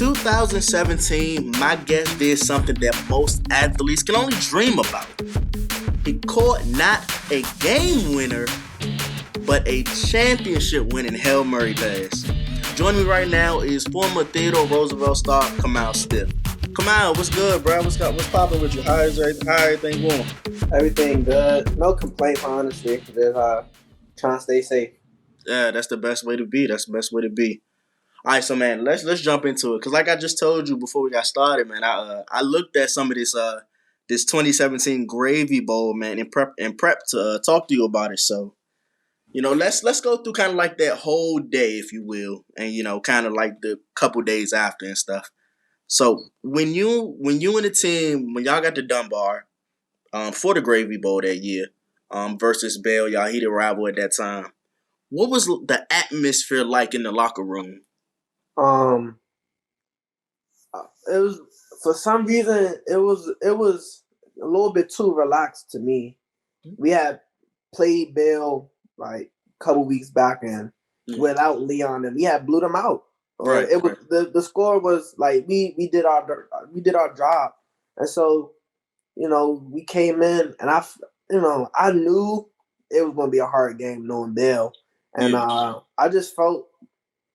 2017, my guest did something that most athletes can only dream about. He caught not a game winner, but a championship winning Hail Mary pass. Joining me right now is former Theodore Roosevelt star Kamau Stith. Kamau, what's good, bro? What's popping with you? How everything going? Everything good. No complaints, honestly. Just trying to stay safe. Yeah, that's the best way to be. All right, so man, let's jump into it. Cause like I just told you before we got started, man, I looked at some of this 2017 Gravy Bowl, man, in prep to talk to you about it. So, let's go through kind of like that whole day, if you will, and kind of like the couple days after and stuff. So when you and the team, when y'all got to Dunbar, for the Gravy Bowl that year, versus Bell, y'all heated rival at that time. What was the atmosphere like in the locker room? It was, for some reason, it was a little bit too relaxed to me. We had played Bell like a couple weeks back and without Leon, and we had blew them out. Right. It was the score was like we did our job, and so we came in and I knew it was going to be a hard game knowing Bell, and I just felt.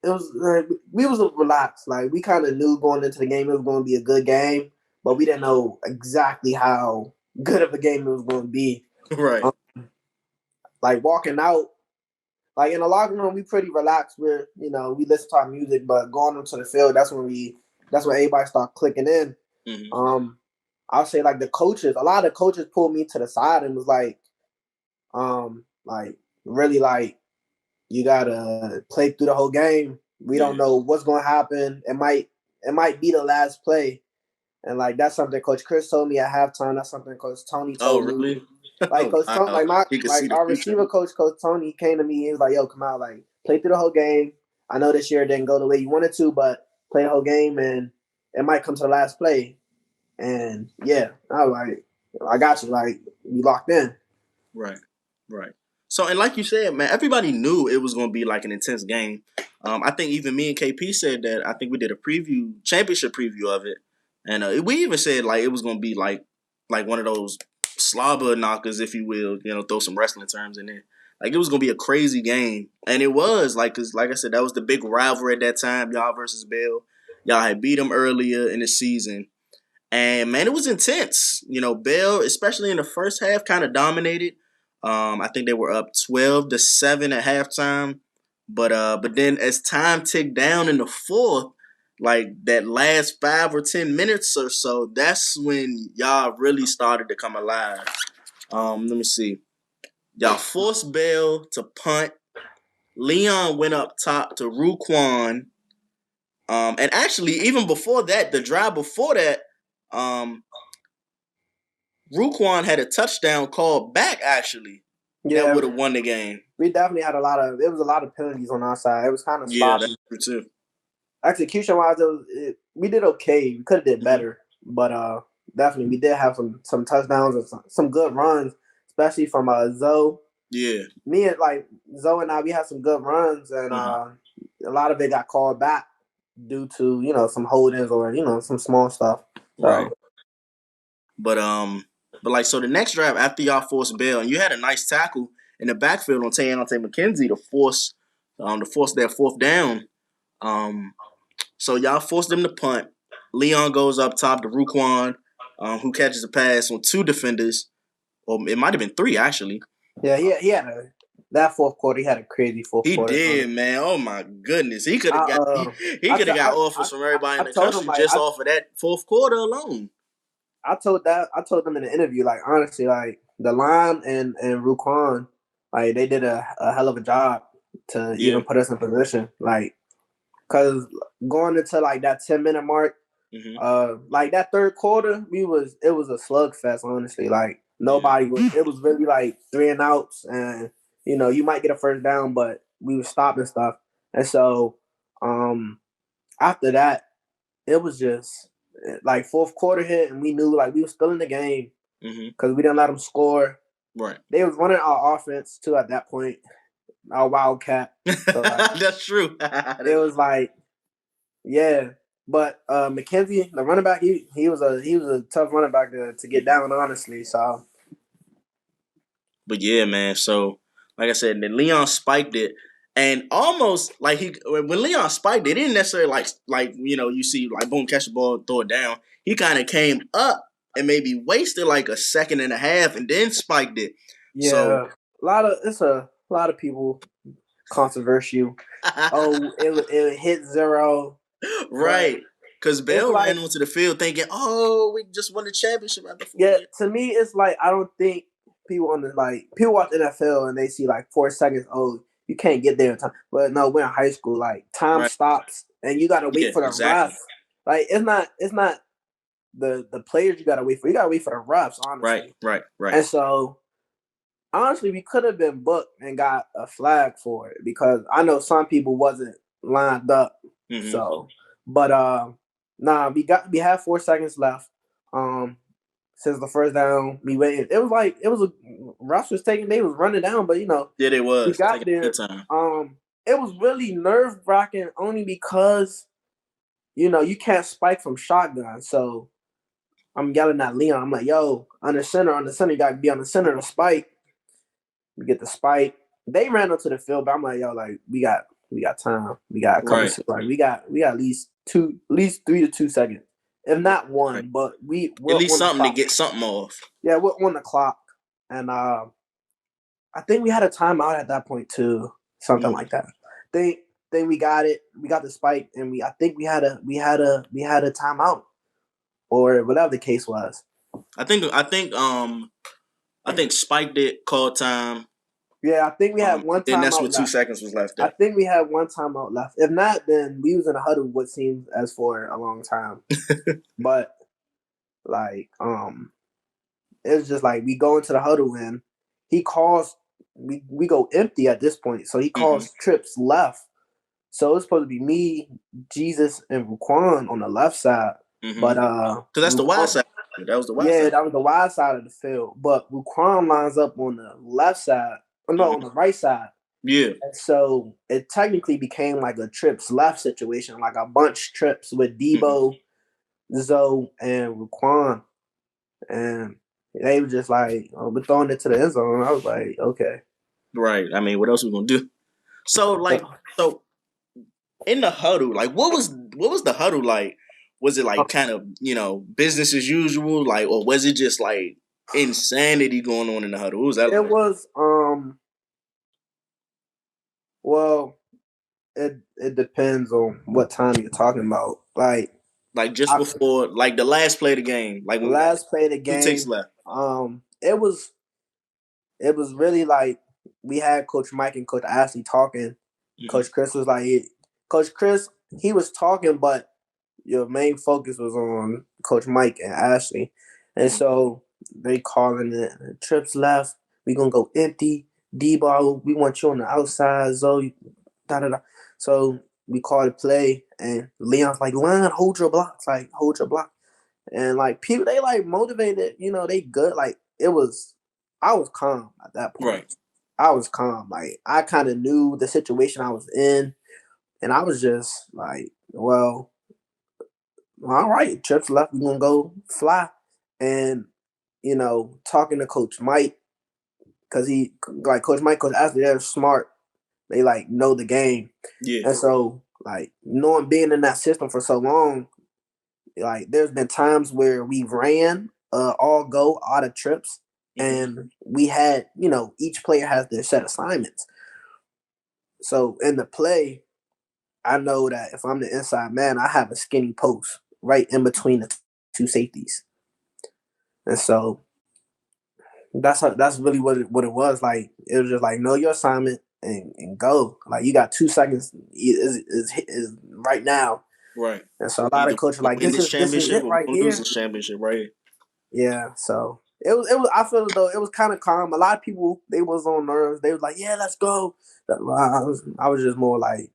It was like we was relaxed. Like we kind of knew going into the game it was going to be a good game, but we didn't know exactly how good of a game it was going to be. Right. Like walking out, like in the locker room, we pretty relaxed. We listen to our music, but going into the field, that's when everybody start clicking in. Mm-hmm. I'll say like a lot of the coaches pulled me to the side and was like really like. You gotta play through the whole game. We don't know what's gonna happen. It might be the last play, and like that's something Coach Chris told me at halftime. That's something Coach Tony told me. Oh, really? Like Coach Tony, our receiver coach, Coach Tony, came to me. He was like, "Yo, come out, like play through the whole game. I know this year didn't go the way you wanted to, but play the whole game, and it might come to the last play." And yeah, I was like, "I got you. Like we locked in." Right. So, and like you said, man, everybody knew it was going to be like an intense game. I think even me and KP said that. I think we did a championship preview of it. And we even said like it was going to be like one of those slobber knockers, if you will, throw some wrestling terms in there. Like it was going to be a crazy game. And it was because like I said, that was the big rivalry at that time, y'all versus Bell. Y'all had beat them earlier in the season. And man, it was intense. Bell, especially in the first half, kind of dominated. I think they were up 12-7 at halftime, but then as time ticked down in the fourth, like that last 5 or 10 minutes or so, that's when y'all really started to come alive. Let me see. Y'all forced Bell to punt. Leon went up top to Ruquan. And actually, even before that, the drive before that, Ruquan had a touchdown called back, actually. Yeah, that would have won the game. We definitely had a lot of penalties on our side. It was kind of sloppy. Yeah, that's true too. Execution-wise, we did okay. We could have did better, but definitely we did have some touchdowns and some good runs, especially from Zoe. Yeah. Me and like Zoe and I, we had some good runs, and a lot of it got called back due to some holdings or some small stuff. So. Right. But like so, the next drive after y'all forced Bell, and you had a nice tackle in the backfield on Tayante McKenzie to force that fourth down. So y'all forced them to punt. Leon goes up top to Ruquan, who catches a pass on 2 defenders, or it might have been 3 actually. Yeah, he had that fourth quarter. He had a crazy fourth quarter. He did, man. Oh my goodness, he could have got offers from everybody in the country just off of that fourth quarter alone. I told them in the interview, like honestly, like the line and Ruquan, like they did a hell of a job to even put us in position, like because going into like that 10-minute mark, like that third quarter, it was a slugfest. Honestly, like nobody was. It was really like 3 and outs, and you might get a first down, but we were stopping stuff, and so after that, it was just. Like fourth quarter hit, and we knew like we were still in the game because we didn't let them score. Right. They was running our offense too at that point, our Wildcat. So, like, that's true. It was like, yeah, But McKenzie, the running back, he was a tough running back to get down, honestly. So, but yeah, man. So like I said, then Leon spiked it, and almost like when Leon spiked it, didn't necessarily like you see like boom, catch the ball, throw it down. He kind of came up and maybe wasted like a second and a half, and then spiked it. yeah, So a lot of people controversial. Oh, it hit zero. right. Because It's Bell like, ran onto the field thinking, "Oh, we just won the championship after 4 yeah, years." to me, it's like I don't think people people watch NFL and they see like 4 seconds. Oh, you can't get there in time. But no, we're in high school. Like time Right. stops and you gotta wait Yeah, for the exactly. ref. Like it's not the players you gotta wait for. You gotta wait for the refs, honestly. Right. And so honestly, we could have been booked and got a flag for it because I know some people wasn't lined up. Mm-hmm. So, but nah, we had 4 seconds left. Since the first down, we waited. It was a refs was taking. They was running down, but yeah, they was. We got there. It was really nerve wracking only because you can't spike from shotgun. So I'm yelling at Leon. I'm like, yo, on the center, you got to be on the center to spike. We get the spike. They ran up to the field, but I'm like, yo, like we got time. We got a couple. Like we got at least 3 to 2 seconds, if not one. Right. But we're at least something to get something off. Yeah, we're on the clock, and I think we had a timeout at that point too, something like that. Think we got it. We got the spike, and I think we had a timeout, or whatever the case was. I think Spike did call time. Yeah, I think we had one timeout. Then that's what 2 seconds was left. I think we had one timeout left. If not, then we was in a huddle what seemed as for a long time. But like, it's just like we go into the huddle and he calls. We go empty at this point, so he calls trips left. So it's supposed to be me, Jesus, and Ruquan on the left side. But because that's the wide side. That was the wide side. Yeah, that was the wide side of the field. But Ruquan lines up on the left side. No, on the right side. Yeah. And so it technically became like a trips left situation, like a bunch trips with Debo, Zoe, and Ruquan. And they were just like, we're throwing it to the end zone. I was like, okay. Right. I mean, what else are we gonna do? So in the huddle, like what was the huddle like? Was it like kind of, business as usual, like, or was it just like insanity going on in the huddle? What was that? It was well, it depends on what time you're talking about. Like just before, like the last play of the game, like the last play of the game. 2 ticks left. It was really like we had Coach Mike and Coach Ashley talking. Coach Chris was like, Coach Chris, he was talking, but your main focus was on Coach Mike and Ashley. And so they calling it trips left. We're going to go empty. D-ball, we want you on the outside. Zoe, da-da-da. So we called a play, and Leon's like, Leon, hold your blocks. Like, hold your block. And, like, people, they, like, motivated. They good. Like, I was calm at that point. Right. I was calm. Like, I kind of knew the situation I was in. And I was just like, well, all right, trips left, we're going to go fly. And, talking to Coach Mike, because Coach Mike, Coach Ashley, they're smart. They, like, know the game. Yeah. And so, like, being in that system for so long, like, there's been times where we've ran all go out of trips. And we had, each player has their set assignments. So in the play, I know that if I'm the inside man, I have a skinny post right in between the two safeties. And so that's really what it was. Like, it was just like, know your assignment and go. Like, you got 2 seconds is right now. Right. And so a lot of coaches are like, this is it right here. Lose the championship right here. Yeah, so it was. I feel as though it was kind of calm. A lot of people, they was on nerves. They was like, yeah, let's go. I was just more like,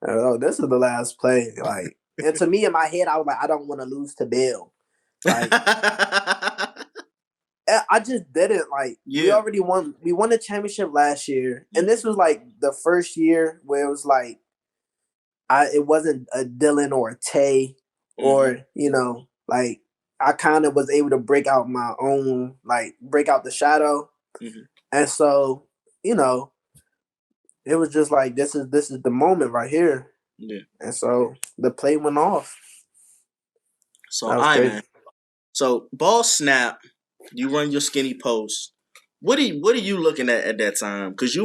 oh, this is the last play. Like, and to me in my head, I was like, I don't want to lose to Bill. Like, I just didn't. Like, we already won. We won the championship last year, and this was like the first year where it was like, it wasn't a Dylan or a Tay or like I kind of was able to break out my own, like break out the shadow, and so it was just like this is the moment right here, and so the play went off. So man. So ball snap, you run your skinny post. What are you looking at that time? Because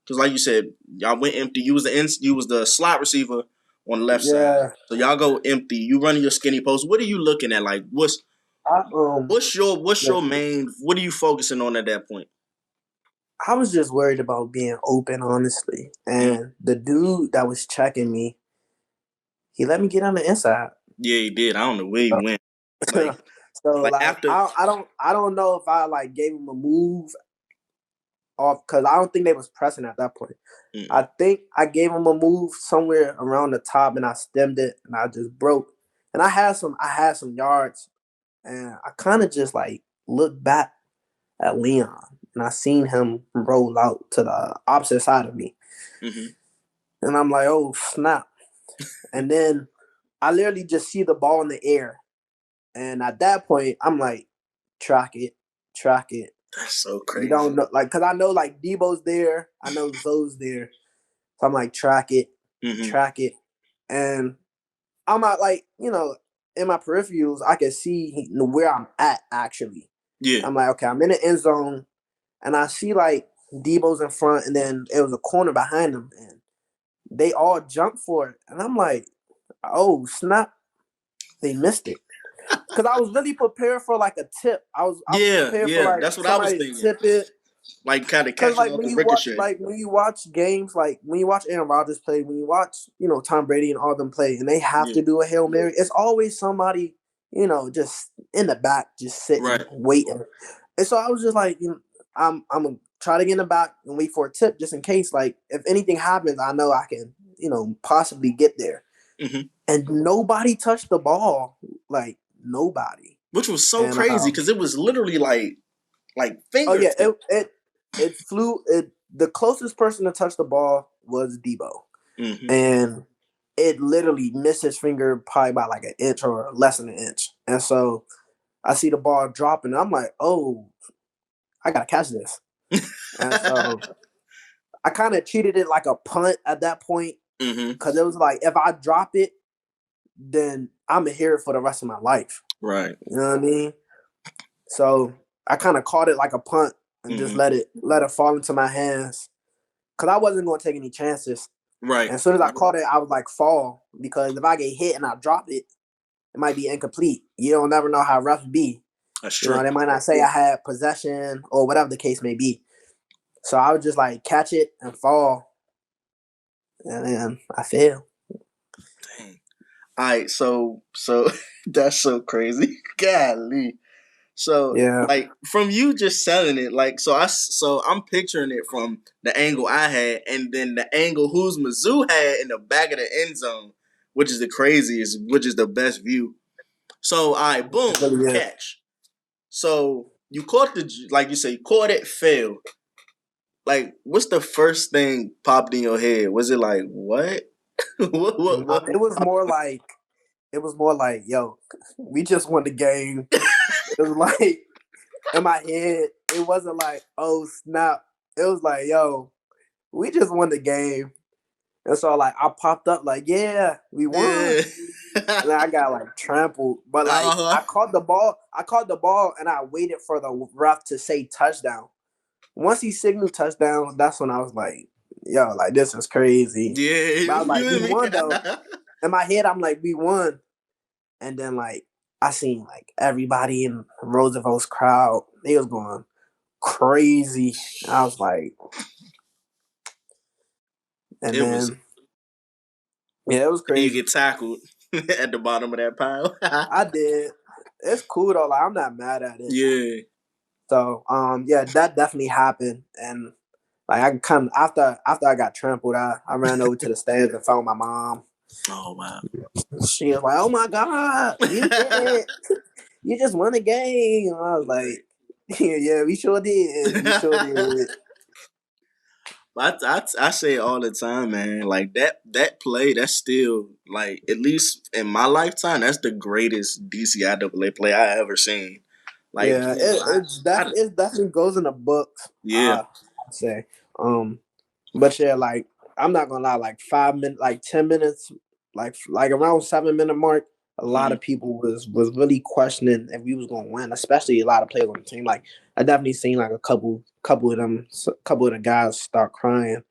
like you said, y'all went empty. You was the slot receiver on the left side. So y'all go empty. You running your skinny post. What are you looking at? Like what's your main? What are you focusing on at that point? I was just worried about being open, honestly. And the dude that was checking me, he let me get on the inside. Yeah, he did. I don't know where he went. Like, after I don't know if I like gave him a move off, because I don't think they was pressing at that point. I think I gave him a move somewhere around the top, and I stemmed it, and I just broke. And I had some yards, and I kind of just like looked back at Leon, and I seen him roll out to the opposite side of me, and I'm like, oh snap! And then I literally just see the ball in the air, and at that point, I'm like, track it. That's so crazy. You don't know, like, because I know like Debo's there, I know Zoe's there, so I'm like, track it, and I'm not like in my peripherals, I can see where I'm at actually. Yeah, I'm like, okay, I'm in the end zone, and I see like Debo's in front, and then it was a corner behind them, and they all jumped for it, and I'm like, oh snap, they missed it. Because I was really prepared for like a tip. I was prepared for like that's what I was thinking. Tip it, like kind of catching like off the ricochet. When you watch games, like when you watch Aaron Rodgers play, when you watch Tom Brady and all them play, and they have to do a Hail Mary, it's always somebody just in the back, just sitting waiting. And so I was just like, I'm gonna try to get in the back and wait for a tip just in case. Like if anything happens, I know I can possibly get there. And nobody touched the ball, like nobody, which was so crazy because it was literally like fingers. Oh yeah, it flew. The closest person to touch the ball was Debo, and it literally missed his finger probably by like an inch or less than an inch. And so I see the ball dropping, and I'm like, oh, I gotta catch this. And so I kind of treated it like a punt at that point, because it was like, if I drop it, then I'm gonna hear it for the rest of my life. Right. You know what I mean? So I kind of caught it like a punt and just let it fall into my hands, because I wasn't going to take any chances. Right. And as soon as I caught it, I was like, fall, because if I get hit and I drop it, it might be incomplete. You don't never know how refs be. That's true. They might not say I had possession or whatever the case may be. So I would just like catch it and fall, and then I fail. Dang. All right, so that's so crazy. Golly. So like from you just selling it, like so I'm picturing it from the angle I had, and then the angle who's Mizzou had in the back of the end zone, which is the craziest, which is the best view. So all right, boom, catch. So you caught like you say, you caught it, failed. Like, what's the first thing popped in your head? Was it like what? what? It was more like, yo, we just won the game. It was like, in my head, it wasn't like, oh snap. It was like, yo, we just won the game. And so like I popped up like, yeah, we won. Yeah. And I got like trampled. But like I caught the ball and I waited for the ref to say touchdown. Once he signaled touchdown, that's when I was like, yo, like this is crazy. Yeah. But I was like, we won though. In my head, I'm like, we won. And then like I seen like everybody in Roosevelt's crowd, they was going crazy. I was like, and it was crazy. You get tackled at the bottom of that pile. I did. It's cool though. Like I'm not mad at it. Yeah. So that definitely happened, and like I kind of after I got trampled, I ran over to the stands and found my mom. Oh wow. She was like, "Oh my God, you did it! You just won the game." And I was like, "Yeah, we sure did. We sure did." But I say it all the time, man. Like that play, that's still like at least in my lifetime, that's the greatest DCIAA play I ever seen. Like, Yeah, I, it definitely goes in the books. yeah, I'd say. Um, but yeah, like I'm not gonna lie, like 5 minutes, like 10 minutes, like around 7 minute mark, a lot mhm, of people was really questioning if we was gonna win, especially a lot of players on the team. Like I definitely seen like a couple of them, couple of the guys start crying,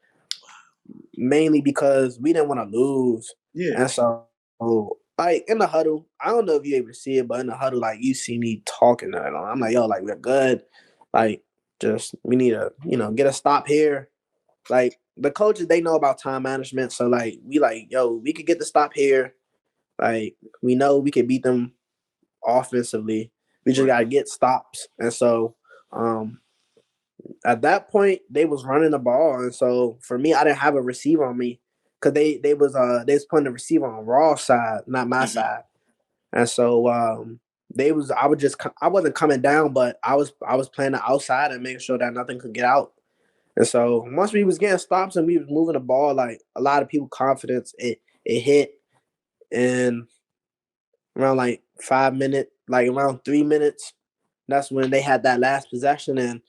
mainly because we didn't want to lose, yeah, and so like in the huddle, I don't know if you able to see it, but in the huddle, like you see me talking to them. I'm like, yo, like we're good, like just we need to get a stop here. Like the coaches, they know about time management, so like we like, yo, we could get the stop here. Like we know we could beat them offensively. We just right, gotta get stops, and so um at that point they was running the ball, and so for me, I didn't have a receiver on me because they was putting the receiver on raw side, not my hmm, side, and so I wasn't coming down, but I was playing the outside and making sure that nothing could get out. And so once we was getting stops and we was moving the ball, like a lot of people confidence it hit, and around like 5 minutes, like around 3 minutes, that's when they had that last possession, and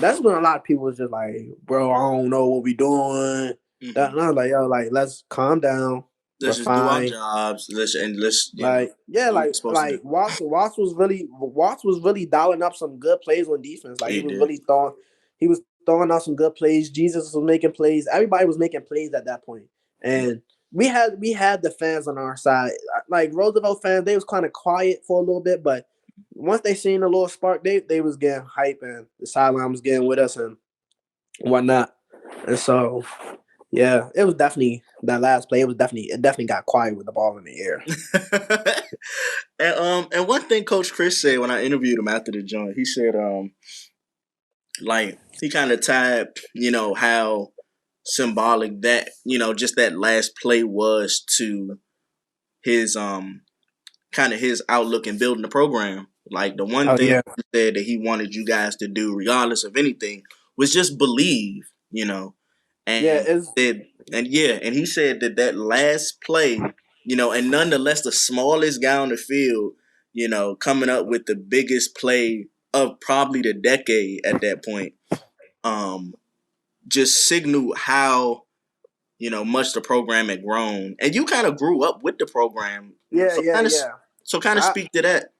that's when a lot of people was just like, "Bro, I don't know what we doing." hmm. And I was like, "Yo, like let's calm down. We're Let's just do our fine." jobs. Let's Like yeah, do what we're supposed to do. like Watts was really dialing up some good plays on defense. Like He did. he was throwing out some good plays. Jesus was making plays. Everybody was making plays at that point, and we had the fans on our side. Like Roosevelt fans, they was kind of quiet for a little bit, but once they seen the little spark, they was getting hype, and the sideline was getting with us and whatnot. And so yeah, it was definitely that last play. It definitely got quiet with the ball in the air. And one thing Coach Chris said when I interviewed him after the joint, he said like he kind of tied how symbolic that just that last play was to his kind of his outlook in building the program. Like the one Oh thing yeah, he said that he wanted you guys to do, regardless of anything, was just believe. yeah. And It's said, and yeah, and he said that that last play, and nonetheless the smallest guy on the field, coming up with the biggest play of probably the decade at that point, um, just signaled how much the program had grown, and you kind of grew up with the program, yeah, so yeah, kind of yeah. I speak to that.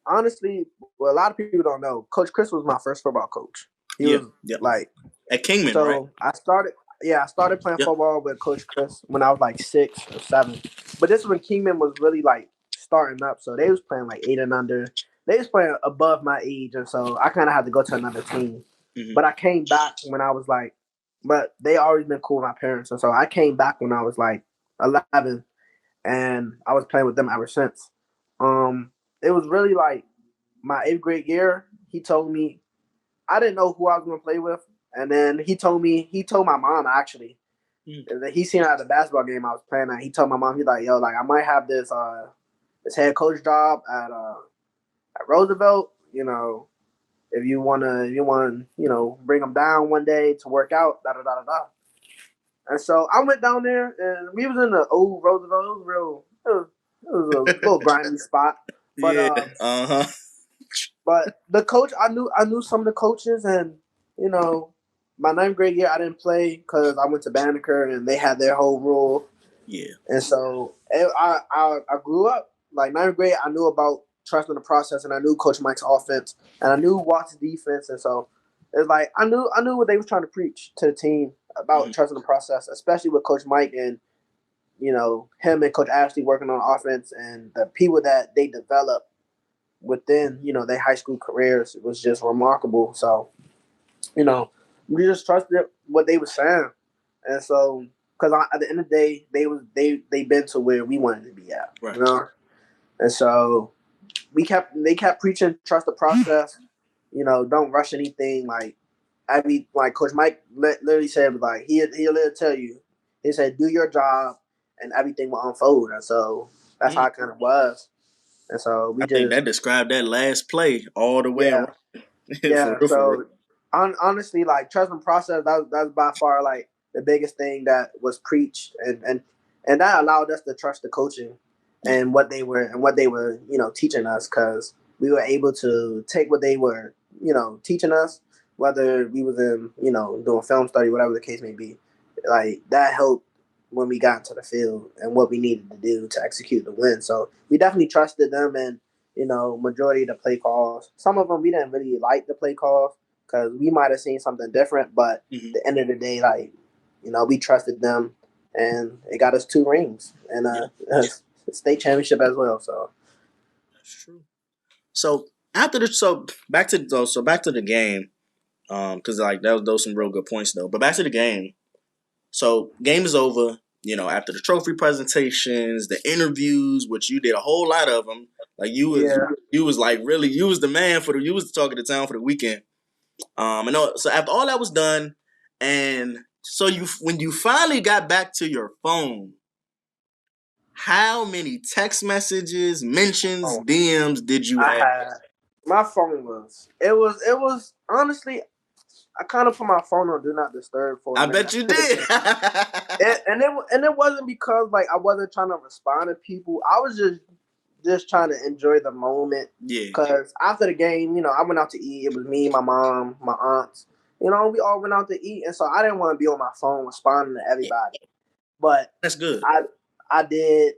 honestly, well, a lot of people don't know. Coach Chris was my first football coach. He Yeah, was yep. like, At Kingman, right? so I started. Yeah, I started playing Yep. football with Coach Chris when I was like 6 or 7. But this is when Kingman was really like starting up. So they was playing like 8 and under. They was playing above my age, and so I kind of had to go to another team. Hmm. But I came back when I was like, but they always been cool with my parents, and so I came back when I was like 11, and I was playing with them ever since. It was really like my 8th grade year. He told me I didn't know who I was going to play with, and then he told my mom actually. And then he seen at the basketball game I was playing at. He told my mom, he's like, "Yo, like I might have this head coach job at Roosevelt. If you want bring them down one day to work out, da da da da da." And so I went down there, and we was in the old Roosevelt. It was real. It was a little grimy spot, but Yeah. Uh huh. the coach, I knew some of the coaches, and you know, my 9th grade year I didn't play because I went to Banneker and they had their whole rule, Yeah. and so I grew up like 9th grade. I knew about trusting the process, and I knew Coach Mike's offense, and I knew Watt's defense, and so it's like I knew what they was trying to preach to the team about Hmm. trusting the process, especially with Coach Mike and him and Coach Ashley working on offense and the people that they develop within their high school careers was just remarkable. So you know we just trusted what they were saying, and so because at the end of the day they been to where we wanted to be at, Right. and so they kept preaching trust the process, don't rush anything. Like like Coach Mike literally said, like he'll literally tell you, he said do your job and everything will unfold, and so that's how Mm. it kind of was. And so we I think just that described that last play all the way yeah. around. For Yeah, real, for real. so honestly, like trust and process, that's by far like the biggest thing that was preached, and that allowed us to trust the coaching and what they were teaching us, because we were able to take what they were teaching us, whether we was in doing film study, whatever the case may be. Like that helped when we got into the field and what we needed to do to execute the win. So we definitely trusted them, and majority of the play calls. Some of them we didn't really like the play calls because we might have seen something different, but at the end of the day, like we trusted them, and it got us 2 rings and a state championship as well. So that's true. So back to the game, because like those some real good points though. But back to the game. So game is over. After the trophy presentations, the interviews, which you did a whole lot of them. Like you was like really, you was the man you was the talk of the town for the weekend. So after all that was done, and so when you finally got back to your phone, how many text messages, mentions, DMs did you have? My phone was honestly, I kind of put my phone on do not disturb for a minute. I bet you did. and it wasn't because like I wasn't trying to respond to people. I was just trying to enjoy the moment. Yeah. Because after the game, I went out to eat. It was me, my mom, my aunts. We all went out to eat, and so I didn't want to be on my phone responding to everybody. But that's good. I did.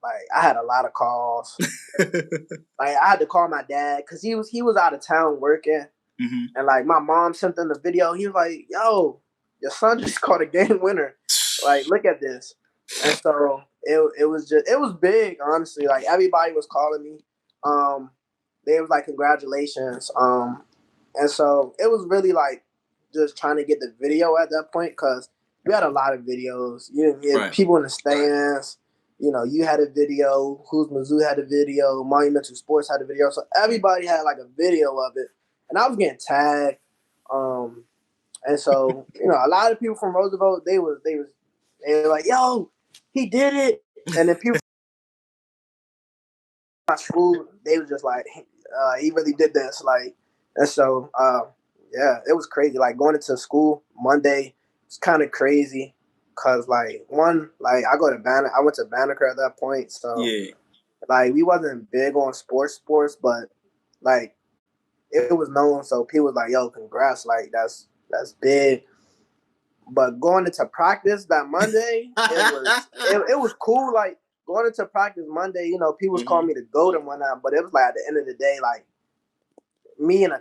Like I had a lot of calls. Like I had to call my dad because he was out of town working, and like my mom sent him the video. He was like, "Yo, your son just caught a game winner. Like look at this." And so it was big, honestly. Like everybody was calling me. They was like congratulations. And so it was really like just trying to get the video at that point because we had a lot of videos. Right. People in the stands. You had a video. Who's Mizzou had a video. Monumental Sports had a video. So everybody had like a video of it, and I was getting tagged. And so a lot of people from Roosevelt, they were like, "Yo, he did it," and then people from my school, they were just like, "He really did this." Like, and so yeah, it was crazy. Like going into school Monday, it's kind of crazy. Cause like I went to Banneker at that point, so yeah, like we wasn't big on sports, but like it was known, so people was like, "Yo, congrats!" Like that's big. But going into practice that Monday, it was cool. Like going into practice Monday, people was calling me the GOAT and whatnot, but it was like at the end of the day, like me and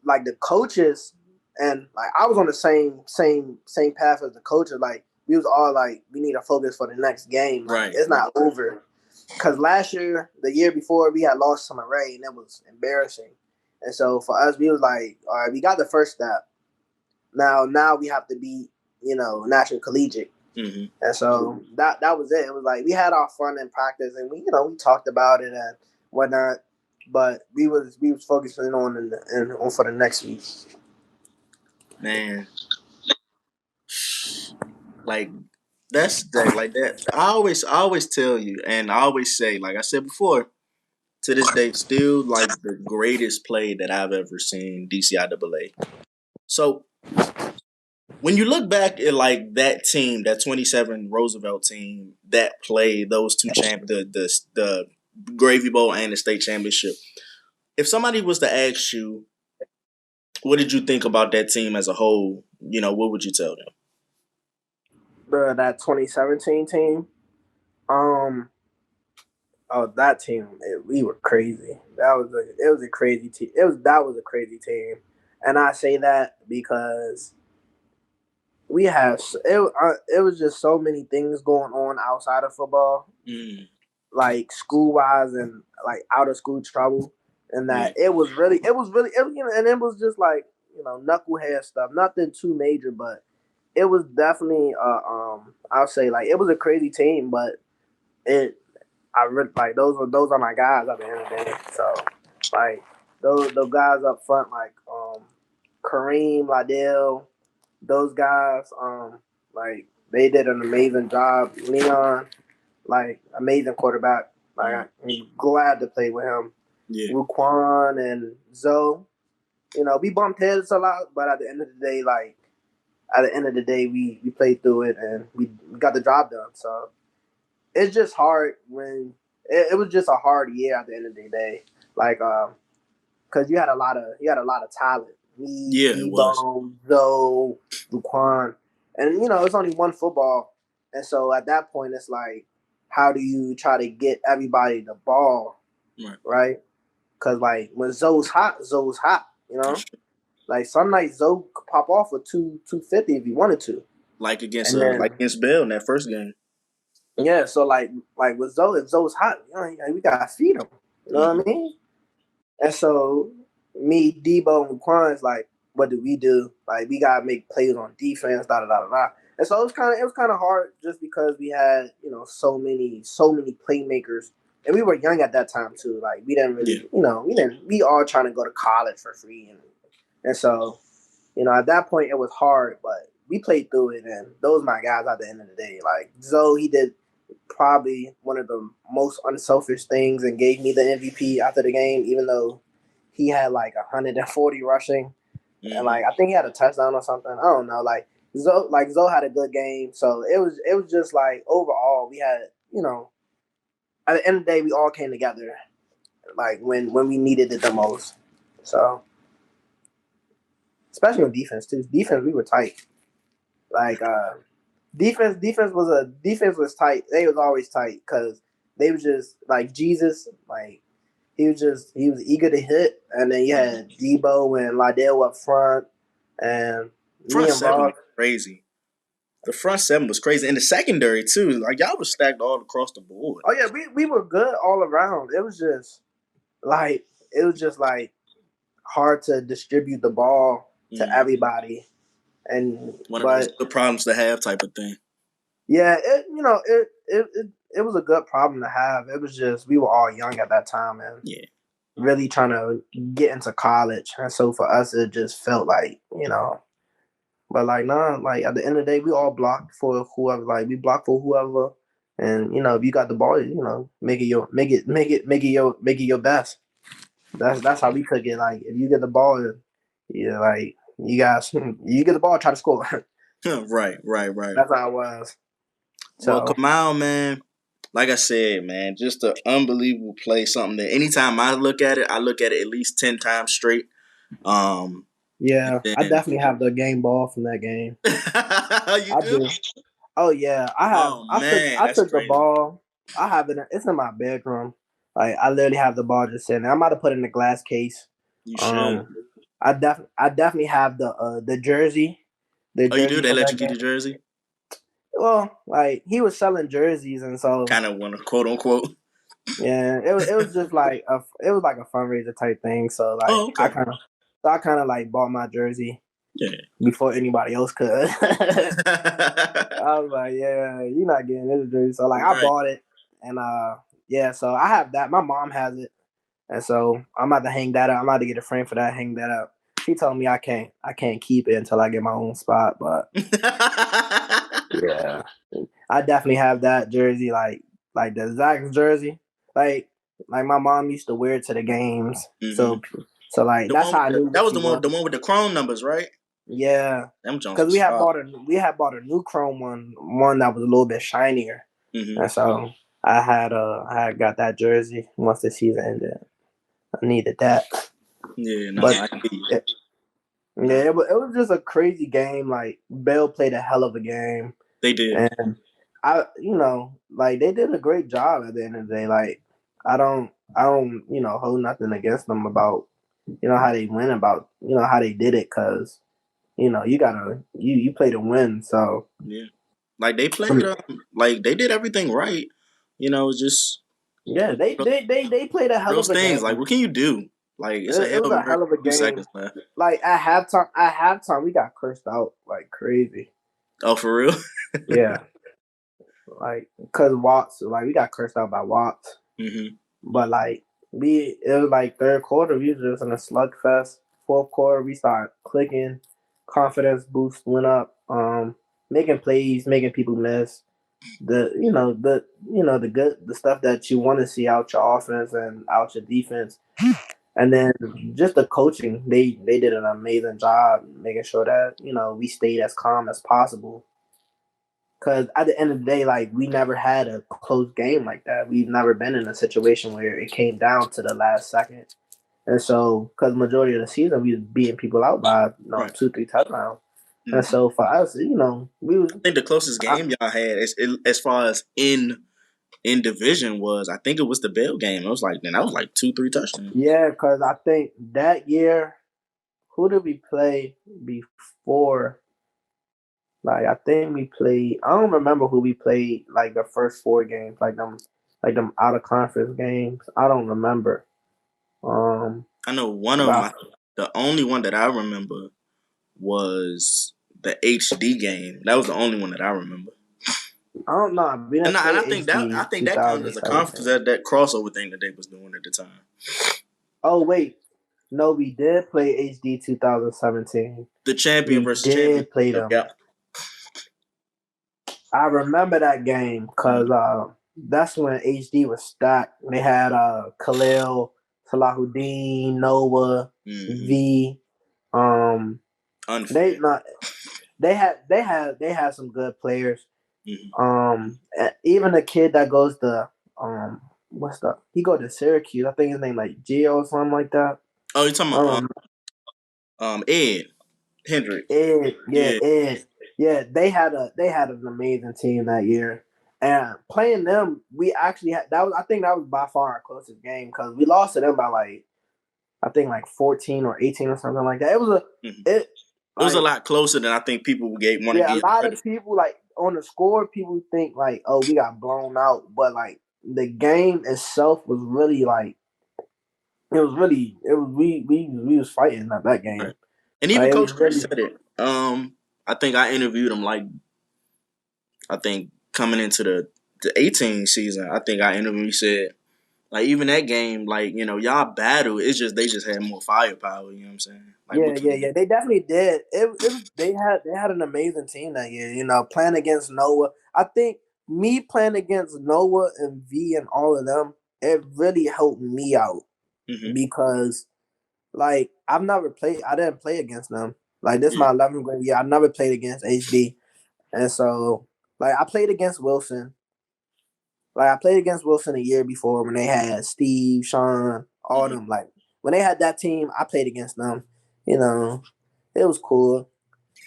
like the coaches, and like I was on the same path as the coaches, like. We was all like, we need to focus for the next game. Like, right. It's not over. Because last year, the year before, we had lost some array, and it was embarrassing. And so for us, we was like, all right, we got the first step. Now we have to be, national collegiate. And so that was it. It was like we had our fun in practice, and we talked about it and whatnot. But we was focusing on for the next week. Man. Like that's like that. I always tell you, and I always say, like I said before, to this day, still like the greatest play that I've ever seen DCI Double. So when you look back at like that team, that 27 Roosevelt team that played those two the Gravy Bowl and the state championship, if somebody was to ask you, what did you think about that team as a whole? What would you tell them? That 2017 team. That team, we were crazy. It was a crazy team. That was a crazy team, and I say that because we have it was just so many things going on outside of football, like school wise and like out of school trouble, and that it was really, and it was just like knucklehead stuff, nothing too major, but it was definitely I'll say like it was a crazy team, but I really like those are my guys at the end of the day. So like those guys up front like Kareem, Liddell, those guys like they did an amazing job. Leon, like amazing quarterback. Like I'm glad to play with him. Yeah. Ruquan and Zoe, we bumped heads a lot, but at the end of the day, like at the end of the day, we played through it and we got the job done. So it's just hard when it was just a hard year at the end of the day. Like, because you had a lot of talent. Me, Yeah, it was. Debo, Zoe, Luquan, and it's only one football, and so at that point it's like, how do you try to get everybody the ball, right? Because like when Zoe's hot, That's true. Like some nights Zoe could pop off with 250 if he wanted to. Like against And then, like against Bell in that first game. yeah, so like with Zoe, if Zoe's hot, we gotta feed him. You know what I mean? And so me, Debo, and Quan's like, what do we do? Like we gotta make plays on defense, da da da da da. And so it was kind of hard just because we had so many playmakers, and we were young at that time too. Like we didn't really, we all trying to go to college for free, and so at that point it was hard, but we played through it, and those my guys at the end of the day. Like Zoe, he did probably one of the most unselfish things and gave me the MVP after the game, even though he had like 140 rushing, and like I think he had a touchdown or something. I don't know. Like Zoe had a good game, so it was just like overall we had at the end of the day we all came together like when we needed it the most. So especially on defense too. Defense we were tight. Like defense was tight. They was always tight because they was just like Jesus. Like he was eager to hit, and then you had Debo and Liddell up front, and front seven was crazy. The front seven was crazy, and the secondary too. Like y'all was stacked all across the board. Oh yeah, we were good all around. It was just like hard to distribute the ball to everybody. And one of those good problems to have type of thing. Yeah, it was a good problem to have. It was just we were all young at that time and really trying to get into college. And so for us it just felt like, but like like at the end of the day we all blocked for whoever, like we blocked for whoever, and if you got the ball, make it your best. That's how we took it. Like if you get the ball, like you get the ball, try to score. Right. That's how it was. So, well, Kamau, man, like I said, man, just an unbelievable play. Something that anytime I look at it at least 10 times straight. Yeah, I definitely have the game ball from that game. You do? Oh yeah, I have. I took crazy. The ball. I have it. It's in my bedroom. Like I literally have the ball just sitting there. I'm about to put it in a glass case. You should. I definitely have the jersey. You do? They let you keep the jersey? Well, like he was selling jerseys, and so kind of want to quote unquote. Yeah, it was just like a fundraiser type thing. So like I kind of like bought my jersey before anybody else could. I was like, yeah, you're not getting this jersey. So like I bought it, and so I have that. My mom has it, and so I'm about to hang that up. I'm about to get a frame for that. Hang that up. She told me I can't keep it until I get my own spot, but yeah, I definitely have that jersey, like the Zach's jersey. Like my mom used to wear it to the games. So like that's how I knew. That was the one with the chrome numbers, right? Yeah, because we had bought a new chrome one that was a little bit shinier, and so I had got that jersey once the season ended. I needed that. Yeah, no, but it was just a crazy game. Like Bell played a hell of a game. They did, and like they did a great job at the end of the day. Like I don't hold nothing against them about how they went, about how they did it, because you gotta you play to win. So yeah, like they played like they did everything right. It's just they played a hell of a things. game. Like what can you do? Like it's it was a hell of a game. Seconds left. Like at halftime we got cursed out like crazy. Oh, for real? Yeah. Like, cause Watts, like we got cursed out by Watts. But like it was like third quarter, we was just in a slugfest. Fourth quarter, we started clicking, confidence boost went up, making plays, making people miss. The stuff that you want to see out your offense and out your defense. And then just the coaching, they did an amazing job making sure that we stayed as calm as possible. Because at the end of the day, like we never had a close game like that. We've never been in a situation where it came down to the last second. And so, because majority of the season we was beating people out by Right. 2-3 touchdowns. And so for us, we was. I think the closest game y'all had as far as in division was, I think it was the Bell game. It was like, man, that was like 2-3 touchdowns. Yeah, because I think that year, who did we play before? Like I think we played. I don't remember who we played. Like the first 4 games, like them out of conference games. I don't remember. I know one of them. The only one that I remember was the HD game. That was the only one that I remember. I don't know. And I think that counted as a conference, that crossover thing that they was doing at the time. Oh wait, no, we did play HD 2017. The champion versus champion. Play them. Yep. I remember that game because that's when HD was stacked. They had Khalil, Salahuddin, Noah, V. They had some good players. Even the kid that goes to he go to Syracuse. I think his name like Gio or something like that. Oh, you're talking about Ed Hendrick. Ed. Yeah, they had an amazing team that year. And playing them, we actually had I think that was by far our closest game because we lost to them by I think 14 or 18 or something like that. It was it was a lot closer than I think people want to give. Yeah, a lot of people on the score, people think oh, we got blown out, but the game itself was really we was fighting at that game. Right. And even Coach Chris said it. I think I interviewed him I think coming into the 18 season. I think I interviewed him. He said even that game, y'all battle. It's just they just had more firepower. You know what I'm saying? Yeah. They definitely did. They had an amazing team that year. Playing against Noah. I think me playing against Noah and V and all of them, it really helped me out because I've never played. I didn't play against them. This is my 11th grade year. I never played against HD, and so I played against Wilson. I played against Wilson a year before when they had Steve, Sean, all them. When they had that team, I played against them. It was cool.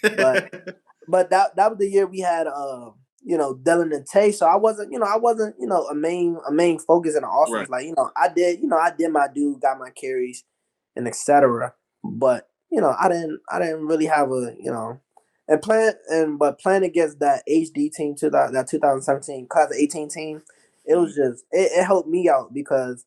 But that was the year we had Dylan and Tay. So I wasn't a main focus in the offense. Right. I did my due, got my carries and etc. But I didn't really have but playing against that HD team that 2017 class of 18 team, it was just it helped me out because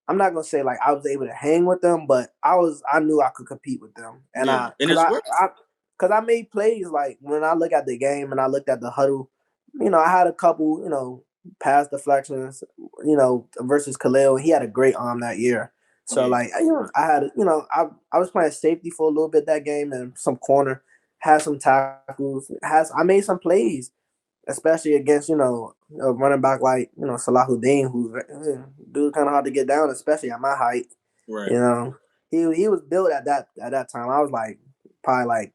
I'm not gonna say I was able to hang with them, but I knew I could compete with them, and because I made plays when I look at the game and I looked at the huddle, I had a couple pass deflections, versus Khalil. He had a great arm that year, so I had I was playing safety for a little bit that game and some corner, had some tackles, I made some plays. Especially against, a running back Salahuddin, who's dude kind of hard to get down, especially at my height. Right. He was built at that time. I was probably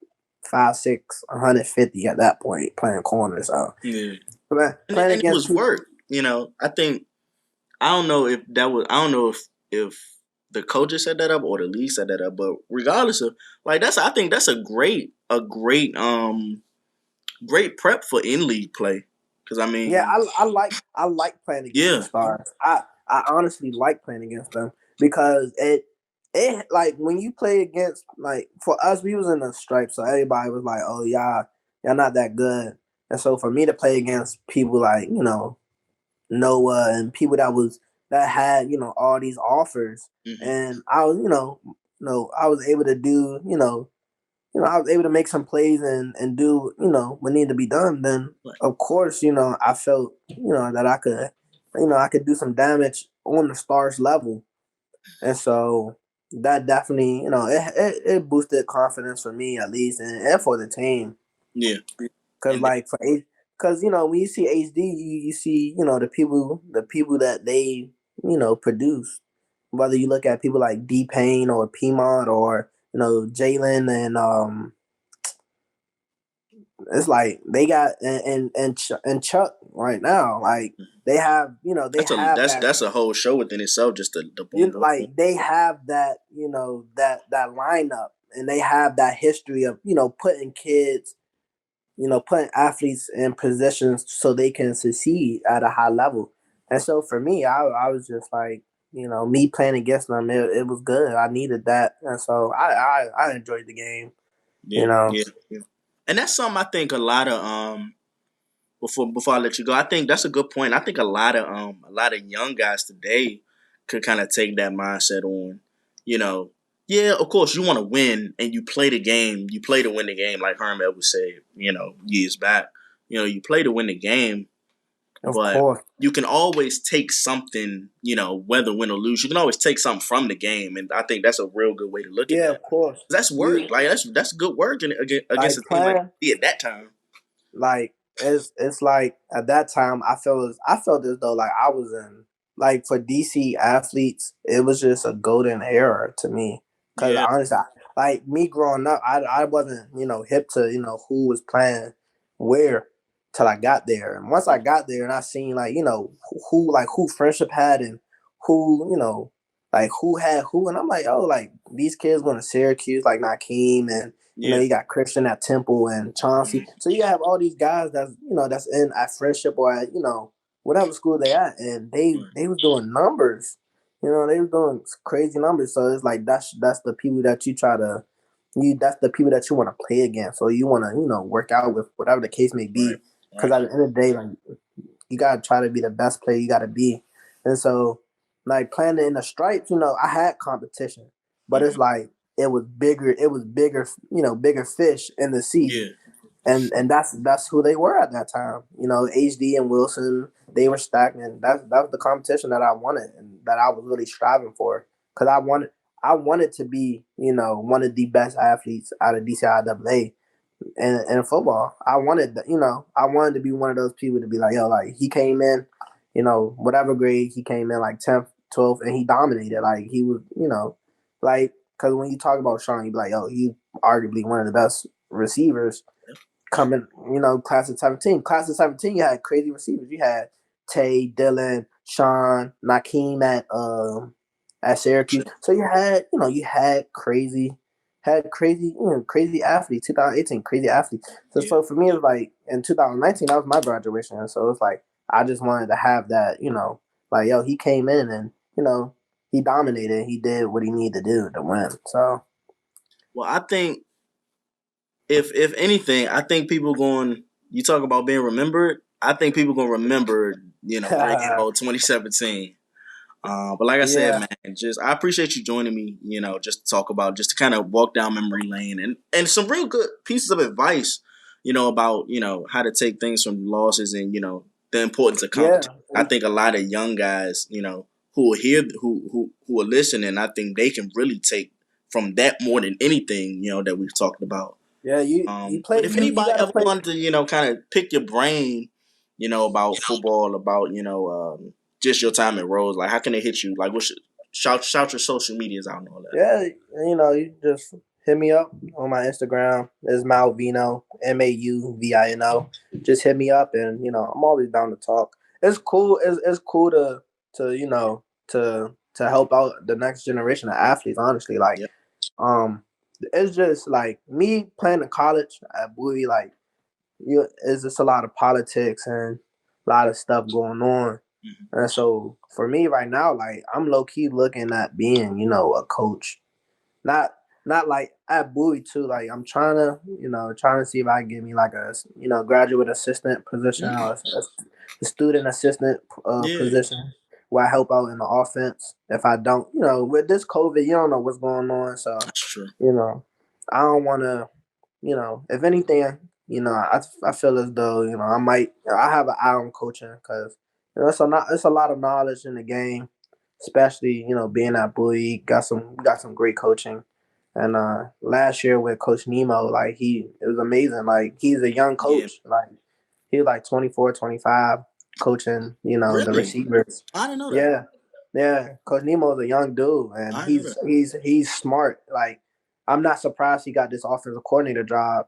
5'6", 150 at that point playing corner. So yeah, playing against it was work. I think I don't know if the coaches set that up or the league set that up, but regardless of I think that's a great great prep for in-league play. Because I like playing against the Stars. I honestly like playing against them because it when you play against for us, we was in the stripes, so everybody was oh y'all not that good. And so for me to play against people Noah and people that had all these offers, and I was I was able to do I was able to make some plays and do, what needed to be done, then of course, I felt, that I could do some damage on the Stars level. And so that definitely, it boosted confidence for me at least and for the team. Yeah. Cause when you see HD, you see, the people that they, produce. whether you look at people like D Payne or Piedmont or Jalen and it's like they got and Chuck right now, like they have that's a whole show within itself, just the boom boom boom. like they have that that lineup, and they have that history of putting kids, putting athletes in positions so they can succeed at a high level. And so for me, I was just like, me playing against them, it was good. I needed that, and so I enjoyed the game. Yeah. And that's something I think a lot of before I let you go, I think that's a good point. I think a lot of young guys today could kind of take that mindset on, you know, yeah, of course you want to win and you play the game, you play to win the game, like Herman would say, years back. You play to win the game, Of but course. you can always take something, whether win or lose. You can always take something from the game, and I think that's a real good way to look at that. Yeah, of course. That's work. That's good work against a team like at that time. Like it's like at that time I felt as though like I was in, like, for DC athletes, it was just a golden era to me. Because Yeah. honestly, like me growing up, I wasn't hip to who was playing where till I got there. And once I got there and I seen like who Friendship had and who like who had who, and I'm like, oh, like these kids going to Syracuse, like Nakeem, and you got Christian at Temple and Chauncey. So you have all these guys that's in at Friendship or at whatever school they at, and they was doing numbers. They were doing crazy numbers. So it's like that's the people that you try to that's the people that you want to play against, or you want to work out with, whatever the case may be. Because at the end of the day, like, you gotta try to be the best player you gotta be. And so, like, playing in the stripes, I had competition, but it's like it was bigger, bigger fish in the sea. Yeah. And that's who they were at that time. HD and Wilson, they were stacked, and that was the competition that I wanted and that I was really striving for. Because I wanted to be, one of the best athletes out of DCIAA in football. I wanted to be one of those people to be like, yo, like he came in, whatever grade he came in, like 10th, 12th, and he dominated. Like he was, like, because when you talk about Sean, you be like, yo, he arguably one of the best receivers coming, class of 17. Class of 17, you had crazy receivers. You had Tay, Dylan, Sean, Nakeem at Syracuse. So you had crazy crazy athletes. 2018, crazy athletes. So for me, it was like in 2019, that was my graduation. And so it's like I just wanted to have that, like, yo, he came in and he dominated. He did what he needed to do to win. So, well, I think if anything, I think people going. You talk about being remembered. I think people gonna remember, Great 2017. But like I said, man, I appreciate you joining me, just to kind of walk down memory lane and some real good pieces of advice, about, how to take things from losses and, the importance of competition. I think a lot of young guys, who are here, who are listening, I think they can really take from that more than anything, that we've talked about. Yeah, you play. But if anybody ever wanted to, kind of pick your brain, about football, about, just your time at Rose, like how can they hit you? Like, shout your social medias out and all that. Yeah, you just hit me up on my Instagram. It's Malvino, Mauvino. Just hit me up, and I'm always down to talk. It's cool. It's cool to help out the next generation of athletes. Honestly, like, it's just like me playing in college at Bowie. Like, it's just a lot of politics and a lot of stuff going on. Mm-hmm. And so for me right now, like, I'm low key looking at being, a coach. Not like at Bowie too. Like, I'm trying to see if I can get me like a graduate assistant position or a student assistant position where I help out in the offense. If I don't, with this COVID, you don't know what's going on. So that's true. I don't want to, if anything, I feel as though I have an eye on coaching because it's a lot of knowledge in the game, especially being at Bowie. Got some great coaching, and last year with Coach Nemo, like it was amazing. Like, he's a young coach, like he was like 24, 25, coaching really? The receivers. I didn't know that. Yeah. Yeah, Coach Nemo's a young dude, and I know that. he's smart. Like, I'm not surprised he got this offensive coordinator job.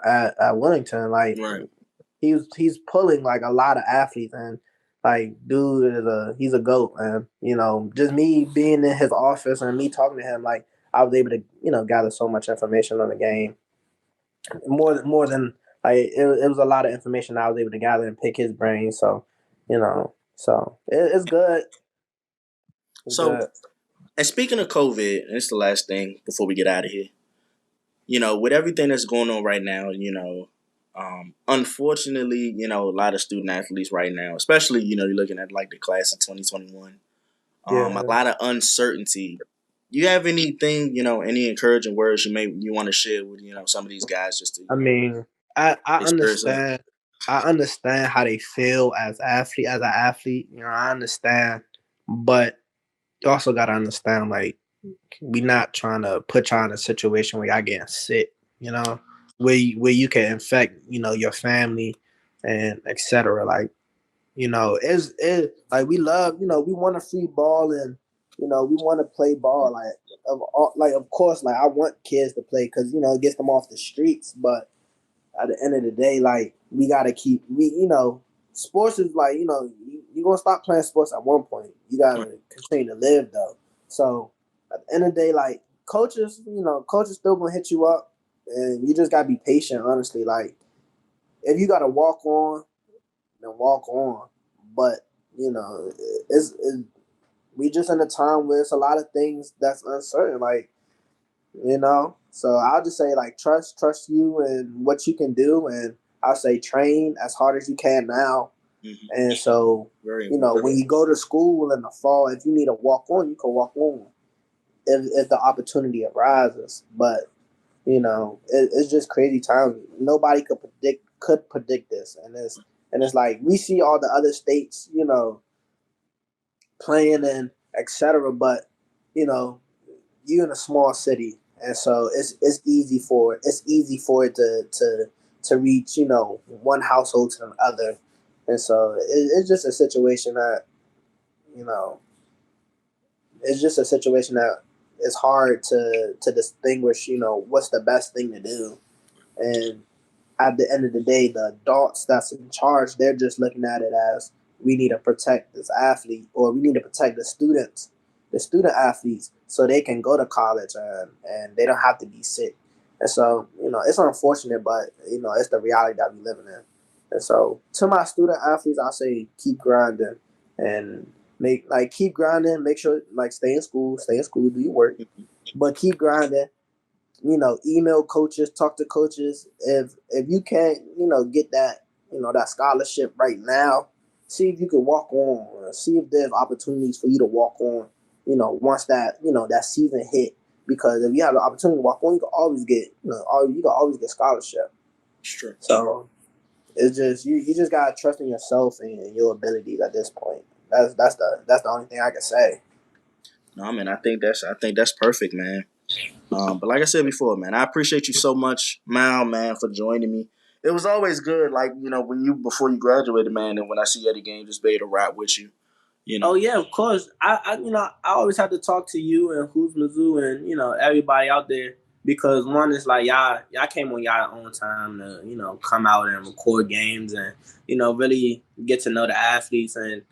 At Wellington, like Right. he's pulling like a lot of athletes, and like dude he's a goat, man. Just me being in his office and me talking to him, like I was able to gather so much information on the game, more than like it was a lot of information I was able to gather and pick his brain. So it's good. It's So, good. and speaking of COVID, and it's the last thing before we get out of here. With everything that's going on right now, unfortunately, a lot of student athletes right now, especially, you're looking at like the class of 2021, a Yeah. lot of uncertainty. You have anything, any encouraging words you want to share with, some of these guys just to, I mean, I they spirits up? understand. I understand how they feel as an athlete. I understand, but you also gotta understand, like, we not trying to put y'all in a situation where y'all getting sick. Where you can infect, your family and etc. Like, it's like we love, we want a free ball, and we want to play ball. Of course, like I want kids to play because it gets them off the streets, but at the end of the day, like we gotta keep sports is like you're gonna stop playing sports at one point. You gotta continue to live though. So at the end of the day, like coaches still gonna hit you up, and you just gotta be patient. Honestly, like if you gotta walk on, then walk on. But it's we just in a time where it's a lot of things that's uncertain. Like so I'll just say like trust you and what you can do, and I'll say train as hard as you can now. Mm-hmm. And so when you go to school in the fall, if you need to walk on, you can walk on if the opportunity arises. But it's just crazy times. Nobody could predict this, and it's like we see all the other states playing and etc. But you in a small city, and so it's easy for it to reach one household to the other, and so it's just a situation that you know it's just a situation that it's hard to distinguish what's the best thing to do. And at the end of the day, the adults that's in charge, they're just looking at it as we need to protect this athlete, or we need to protect the student athletes, so they can go to college and they don't have to be sick. And so, it's unfortunate, but it's the reality that we living in. And so, to my student athletes, I say keep grinding and keep grinding. Make sure stay in school, do your work, but keep grinding. Email coaches, talk to coaches. If you can't, get that, that scholarship right now, see if you can walk on. See if there's opportunities for you to walk on. Once that season hit, because if you have the opportunity to walk on, you can always get, you can always get scholarship. Sure. So it's just you just gotta trust in yourself and your abilities at this point. That's the only thing I can say. No, man, I think that's perfect, man. But like I said before, man, I appreciate you so much, Mal, man, for joining me. It was always good, like, before you graduated, man, and when I see you at the game, just be able to rap with you. Oh yeah, of course. I I always have to talk to you and Who's Mizzou and everybody out there, because one is like y'all came on y'all own time to come out and record games and really get to know the athletes, and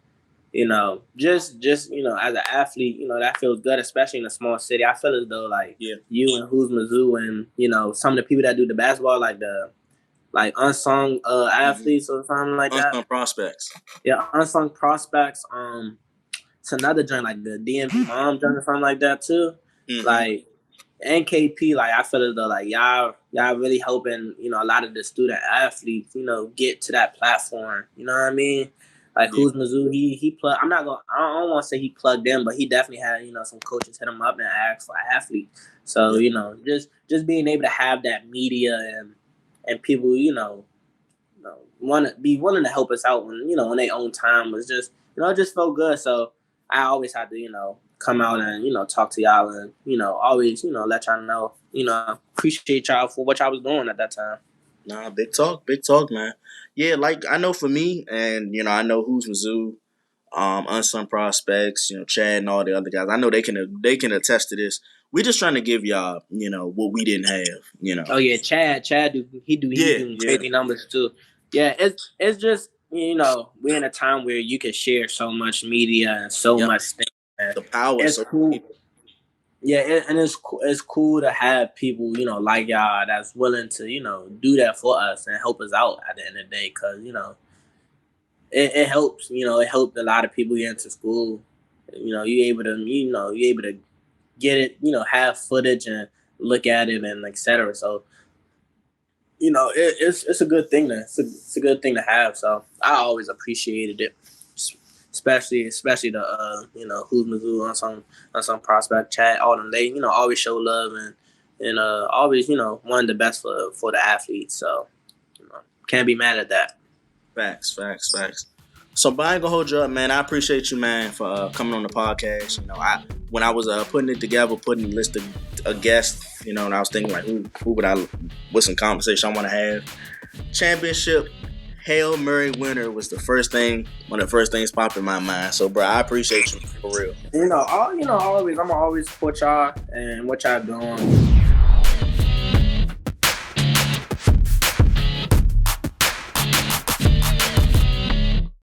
just as an athlete, that feels good, especially in a small city. I feel as though like you and Who's Mizzou and some of the people that do the basketball, like the unsung athletes or something like that. Unsung prospects. Yeah, unsung prospects. It's another joint like the DMV mom joint or something like that too. Mm-hmm. Like NKP, like I feel as though like y'all really helping a lot of the student athletes get to that platform. You know what I mean? Like Who's Mizzou, he plug. I don't want to say he plugged in, but he definitely had some coaches hit him up and ask for athletes. So just being able to have that media and people want to be willing to help us out when on their own time was just it just felt good. So I always had to come out and talk to y'all and always let y'all know appreciate y'all for what y'all was doing at that time. Nah, big talk, man. Yeah, like I know for me, and I know Who's Mizzou. unsung prospects, Chad and all the other guys. I know they can attest to this. We're just trying to give y'all, what we didn't have, Oh yeah, Chad doing crazy numbers too. Yeah, it's just we're in a time where you can share so much media and so much things. The power is so cool. Yeah, and it's cool to have people like y'all that's willing to do that for us and help us out at the end of the day, because it helps. It helped a lot of people get into school. You able to get it. Have footage and look at it and etc. So it's a good thing it's a good thing to have. So I always appreciated it, especially the who's Mizzou on some prospect chat. All them, they always show love and always wanted the best for the athletes. So can't be mad at that. Facts. So, but I ain't gonna hold you up, man. I appreciate you, man, for coming on the podcast. When I was putting it together, putting a list of guests, and I was thinking like, who would what's some conversation I want to have? Championship Hail Mary winner was one of the first things popped in my mind. So, bro, I appreciate you for real. I'm always support y'all and what y'all doing.